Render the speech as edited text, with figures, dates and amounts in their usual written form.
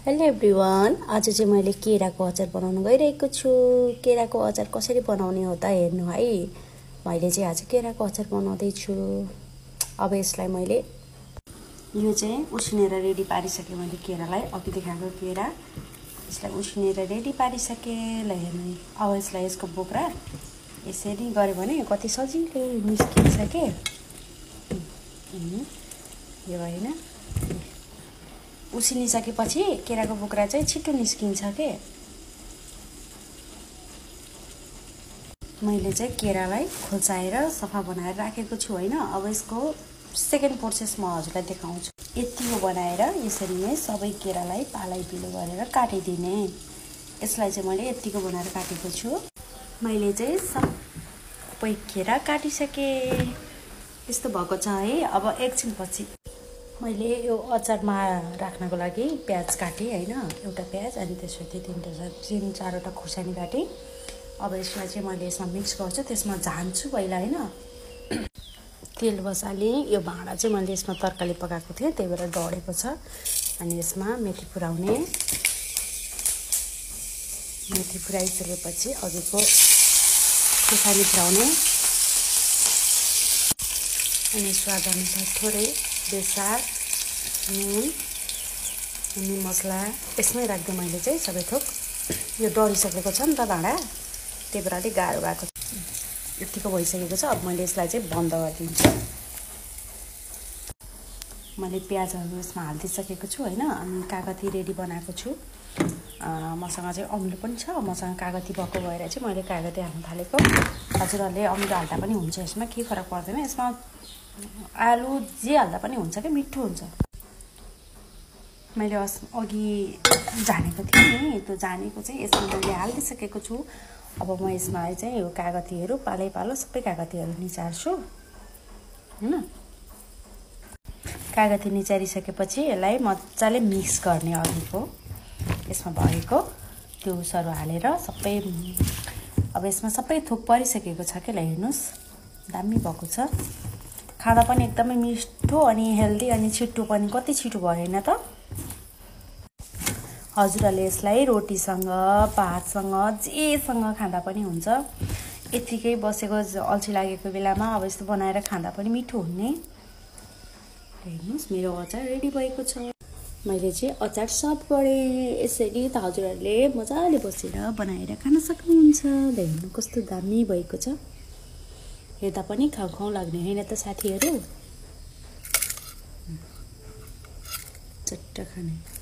Hello everyone, आज चाहिँ मैले केराको अचार बनाउन गइरहेको छु। केराको अचार कसरी बनाउने हो त हेर्नु है। मैले चाहिँ आज केराको अचार बनाउँदै छु। अब यसलाई मैले यो चाहिँ उसिनेर रेडी पारिसकेँ। मैले केरालाई अघि देखाएको केरा यसलाई उसिनेर रेडी पारिसकेँ। ल हेर्नु, अब यसलाई यसको बोक्रा यसरी गऱ्यो भने कति सजिलो निस्किन्छ के। यो होइन, उसिनिसकेपछि केराको बोक्रा चाहिँ छिटो निस्किन्छ के। मैले चाहिँ केरालाई खोल्चाएर सफा बनाएर राखेको छु होइन। अब यसको सेकेन्ड प्रोसेस म हजुरलाई देखाउँछु। यतिको बनाएर यसरी नै सबै केरालाई पालै पिलो गरेर काटिदिने। यसलाई चाहिँ मैले यतिको बनाएर काटेको छु। मैले चाहिँ सबै केरा काटिसकेँ। यस्तो भएको छ है। अब एकछिनपछि मैले यो अचारमा राख्नको लागि प्याज काटेँ होइन। एउटा प्याज अनि त्यसपछि तीन चारवटा खुर्सानी काटेँ। अब यसलाई चाहिँ मैले यसमा मिक्स गर्छु। त्यसमा झान्छु पहिला होइन। तेल बसालेँ। यो भाँडा चाहिँ मैले यसमा तरकारी पकाएको थिएँ, त्यही भएर डढेको छ। अनि यसमा मेथी पुराउने। मेथी पुराइसकेपछि अघिको खुर्सानी पुराउने अनि स्वाद अनुसार थोरै बेसार, नुन अनि मसला यसमै राख्दै मैले चाहिँ सबै थोक। यो डढिसकेको छ नि त भाँडा, त्यही भएर अलिक गाह्रो भएको छ। यतिको भइसकेको छ। अब मैले यसलाई चाहिँ बन्द गरिदिन्छु। मैले प्याजहरू यसमा हालिदिइसकेको छु होइन। अनि कागती रेडी बनाएको छु। मसँग चाहिँ अमिलो पनि छ। मसँग कागती भएको भएर चाहिँ मैले कागती हाल्न थालेको। हजुरहरूले अमिलो हाल्दा पनि हुन्छ, यसमा केही फरक पर्दैन। यसमा आलु जे हाल्दा पनि हुन्छ क्या, मिठो हुन्छ। मैले अघि झानेको थिएँ नि, त्यो झानेको चाहिँ यसमा मैले हालिदिइसकेको छु। अब म यसमा चाहिँ यो कागतीहरू पालै पालो सबै कागतीहरू निचार्छु होइन। कागती निचारिसकेपछि यसलाई मजाले मिक्स गर्ने। अघिको यसमा भएको त्यो उसहरू हालेर सबै। अब यसमा सबै थोक परिसकेको छ के। ल हेर्नुहोस्, दामी भएको छ। खाँदा पनि एकदमै मिठो अनि हेल्दी अनि छिटो पनि। कति छिटो भयो होइन त। हजुरहरूले यसलाई रोटीसँग, भातसँग, जेसँग खाँदा पनि हुन्छ। यतिकै बसेको अल्छी लागेको बेलामा अब यस्तो बनाएर खाँदा पनि मिठो हुने। हेर्नुहोस्, मेरो अचार रेडी भएको छ। मैले चाहिँ अचार सर्भ गरेँ। यसरी त हजुरहरूले मजाले बसेर बनाएर खान सक्नुहुन्छ। हेर्नु कस्तो दामी भएको छ। हेर्दा पनि खाउँ खाउँ लाग्ने होइन त साथीहरू। चट्ट खाने।